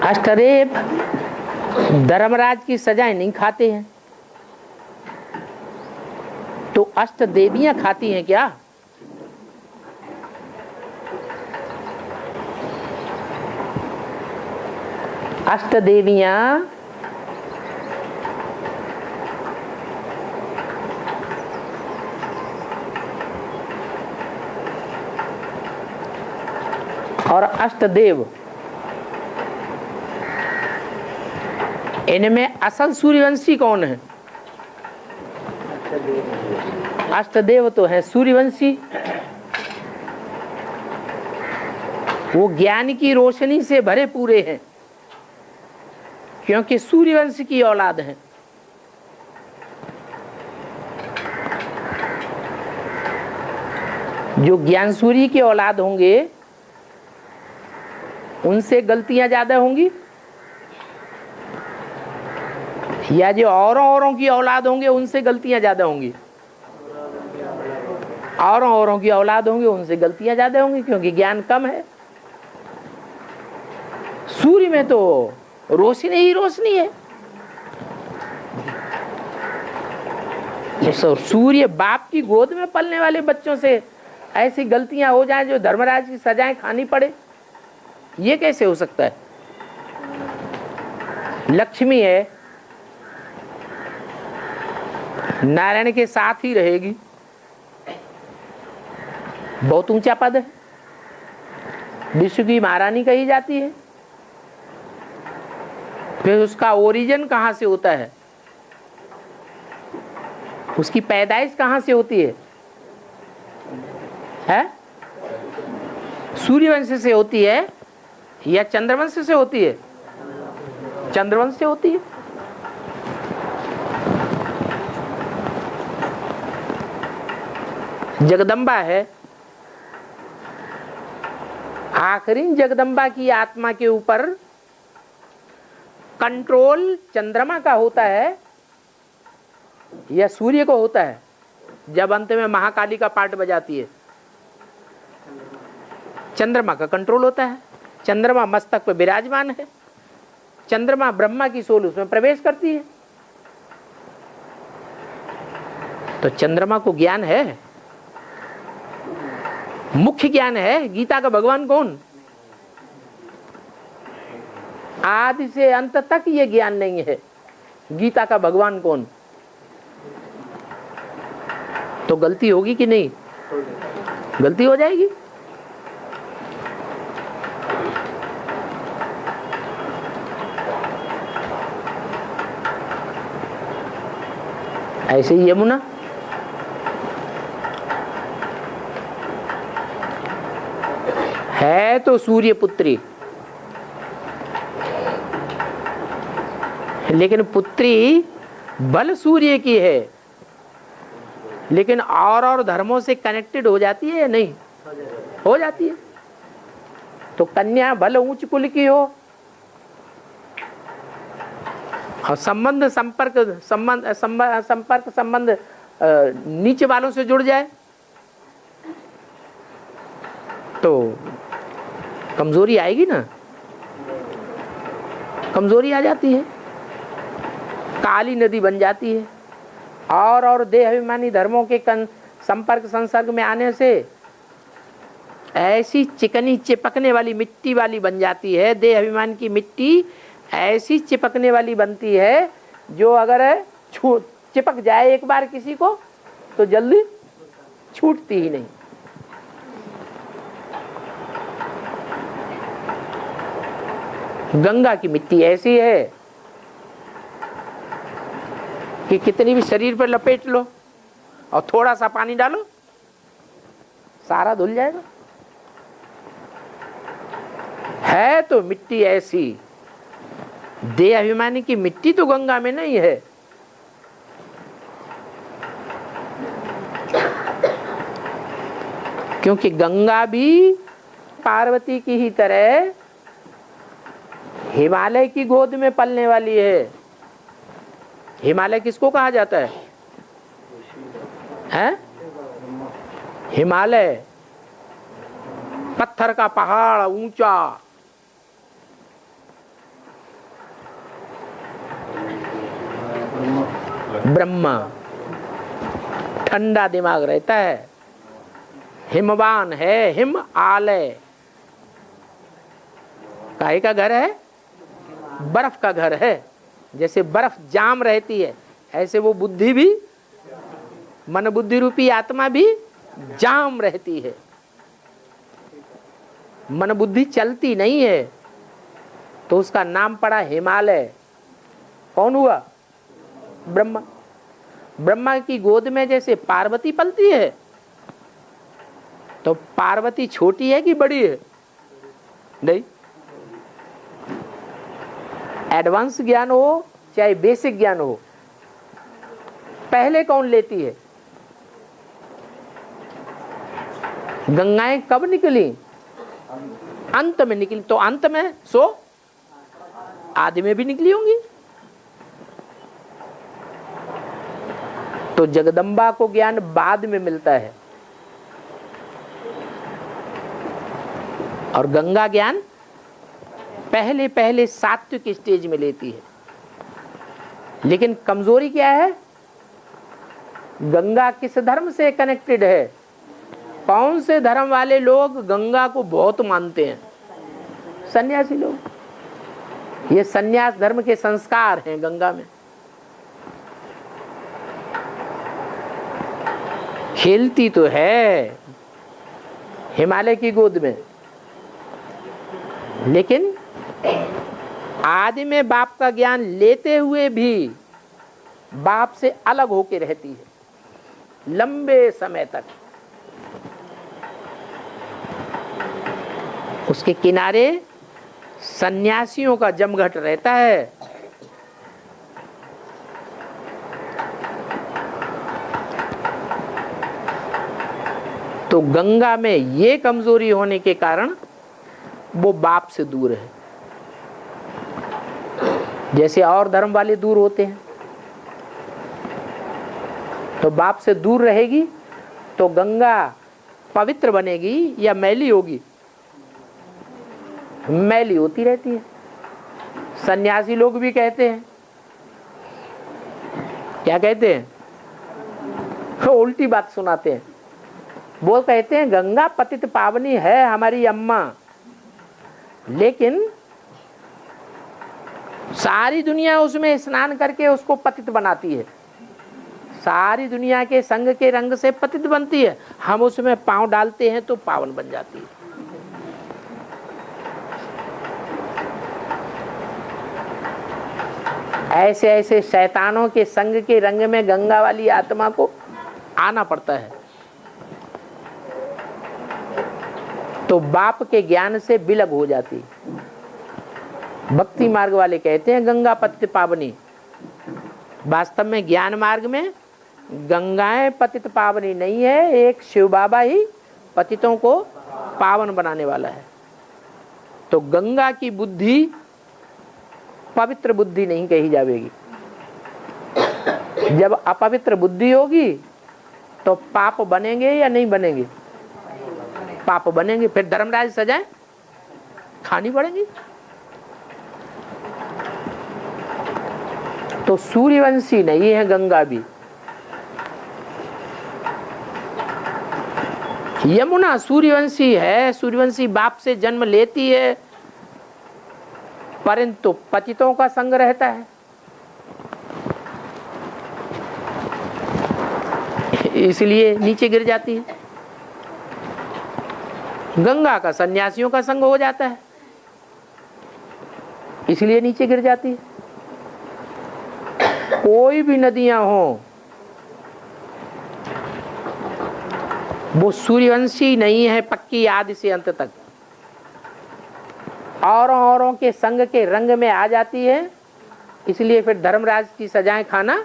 अष्टदेव धर्मराज की सजाएं नहीं खाते हैं, तो अष्ट देवियां खाती हैं क्या? अष्ट देवियां और अष्टदेव, इनमें असल सूर्यवंशी कौन है? अष्टदेव तो है सूर्यवंशी, वो ज्ञान की रोशनी से भरे पूरे हैं, क्योंकि सूर्यवंश की औलाद है। जो ज्ञान सूर्य की औलाद होंगे उनसे गलतियां ज्यादा होंगी, या जो औरों की औलाद होंगे उनसे गलतियां ज्यादा होंगी? औरों की औलाद होंगे उनसे गलतियां ज्यादा होंगी, क्योंकि ज्ञान कम है। सूर्य में तो रोशनी ही रोशनी है। सूर्य बाप की गोद में पलने वाले बच्चों से ऐसी गलतियां हो जाएं जो धर्मराज की सजाएं खानी पड़े, ये कैसे हो सकता है? लक्ष्मी है, नारायण के साथ ही रहेगी, बहुत ऊंचा पद है, विश्व की महारानी कही जाती है। फिर उसका ओरिजिन कहां से होता है? उसकी पैदाइश कहां से होती है? सूर्यवंश से होती है या चंद्रवंश से होती है? चंद्रवंश से होती है। जगदम्बा है, आखिरी जगदम्बा की आत्मा के ऊपर कंट्रोल चंद्रमा का होता है या सूर्य को होता है? जब अंत में महाकाली का पार्ट बजाती है, चंद्रमा का कंट्रोल होता है। चंद्रमा मस्तक पर विराजमान है, चंद्रमा ब्रह्मा की सोल उसमें प्रवेश करती है, तो चंद्रमा को ज्ञान है, मुख्य ज्ञान है। गीता का भगवान कौन? आदि से अंत तक ये ज्ञान नहीं है। गीता का भगवान कौन? तो गलती होगी कि नहीं? गलती हो जाएगी। ऐसे ही यमुना, है तो सूर्य पुत्री, लेकिन पुत्री बल सूर्य की है, लेकिन और धर्मों से कनेक्टेड हो जाती है या नहीं? हो जाती है। तो कन्या भले ऊंच कुल की हो और संपर्क संबंध नीचे वालों से जुड़ जाए तो कमजोरी आएगी ना, कमजोरी आ जाती है, काली नदी बन जाती है। और देह अभिमानी धर्मों के संपर्क संसर्ग में आने से ऐसी चिकनी चिपकने वाली मिट्टी वाली बन जाती है। देह अभिमान की मिट्टी ऐसी चिपकने वाली बनती है जो अगर चिपक जाए एक बार किसी को तो जल्दी छूटती ही नहीं। गंगा की मिट्टी ऐसी है कि कितनी भी शरीर पर लपेट लो और थोड़ा सा पानी डालो सारा धुल जाएगा। है तो मिट्टी ऐसी, देह अभिमानी की मिट्टी तो गंगा में नहीं है। क्योंकि गंगा भी पार्वती की ही तरह हिमालय की गोद में पलने वाली है। हिमालय किसको कहा जाता है? हैं? हिमालय पत्थर का पहाड़ ऊंचा, ब्रह्मा, ठंडा दिमाग रहता है, हिमवान है, हिम आलय, काहे का घर है? बर्फ का घर है। जैसे बर्फ जाम रहती है, ऐसे वो बुद्धि भी, मन बुद्धि रूपी आत्मा भी जाम रहती है। मन बुद्धि चलती नहीं है, तो उसका नाम पड़ा हिमालय। कौन हुआ? ब्रह्मा। ब्रह्मा की गोद में जैसे पार्वती पलती है, तो पार्वती छोटी है कि बड़ी है? नहीं। एडवांस ज्ञान हो चाहे बेसिक ज्ञान हो, पहले कौन लेती है? गंगाएं कब निकली? अंत में निकली। तो अंत में सो आदि में भी निकली होंगी। तो जगदम्बा को ज्ञान बाद में मिलता है और गंगा ज्ञान पहले पहले सात्विक स्टेज में लेती है। लेकिन कमजोरी क्या है? गंगा किस धर्म से कनेक्टेड है? कौन से धर्म वाले लोग गंगा को बहुत मानते हैं? सन्यासी लोग। ये सन्यास धर्म के संस्कार हैं गंगा में। खेलती तो है हिमालय की गोद में, लेकिन आदि में बाप का ज्ञान लेते हुए भी बाप से अलग होके रहती है लंबे समय तक। उसके किनारे सन्यासियों का जमघट रहता है। तो गंगा में ये कमजोरी होने के कारण वो बाप से दूर है। जैसे और धर्म वाले दूर होते हैं, तो बाप से दूर रहेगी तो गंगा पवित्र बनेगी या मैली होगी? मैली होती रहती है। सन्यासी लोग भी कहते हैं, क्या कहते हैं? उल्टी बात सुनाते हैं। वो कहते हैं गंगा पतित पावनी है हमारी अम्मा, लेकिन सारी दुनिया उसमें स्नान करके उसको पतित बनाती है। सारी दुनिया के संग के रंग से पतित बनती है, हम उसमें पांव डालते हैं तो पावन बन जाती है। ऐसे ऐसे शैतानों के संग के रंग में गंगा वाली आत्मा को आना पड़ता है। तो बाप के ज्ञान से विलग हो जाती। भक्ति मार्ग वाले कहते हैं गंगा पतित पावनी। वास्तव में ज्ञान मार्ग में गंगाएं पतित पावनी नहीं है, एक शिव बाबा ही पतितों को पावन बनाने वाला है। तो गंगा की बुद्धि पवित्र बुद्धि नहीं कही जाएगी। जब अपवित्र बुद्धि होगी तो पाप बनेंगे या नहीं बनेंगे? पाप बनेंगे। फिर धर्मराज सजाएं खानी पड़ेगी। तो सूर्यवंशी नहीं है गंगा भी। यमुना सूर्यवंशी है, सूर्यवंशी बाप से जन्म लेती है, परंतु पतितों का संग रहता है, इसलिए नीचे गिर जाती है। गंगा का सन्यासियों का संग हो जाता है, इसलिए नीचे गिर जाती है। कोई भी नदियां हो, वो सूर्यवंशी नहीं है पक्की आदि से अंत तक। औरों के संग के रंग में आ जाती है, इसलिए फिर धर्मराज की सजाएं खाना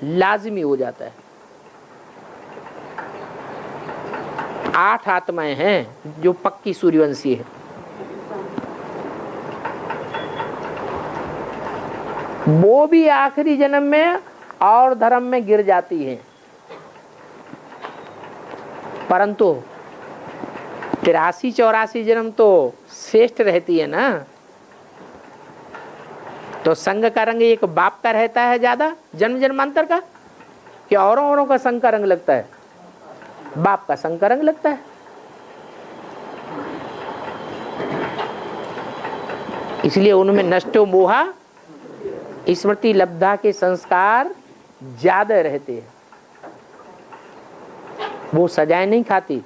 लाजिमी हो जाता है। 8 आत्माएं हैं जो पक्की सूर्यवंशी है। वो भी आखिरी जन्म में और धर्म में गिर जाती हैं, परंतु 83-84 जन्म तो श्रेष्ठ रहती है ना। तो संग का रंग एक बाप का रहता है ज्यादा जन्म जन्मांतर का, कि औरों का संग का रंग लगता है? बाप का संग का रंग लगता है। इसलिए उनमें नष्टो मोहा स्मृति लब्धा के संस्कार ज्यादा रहते हैं। वो सजाएं नहीं खाती,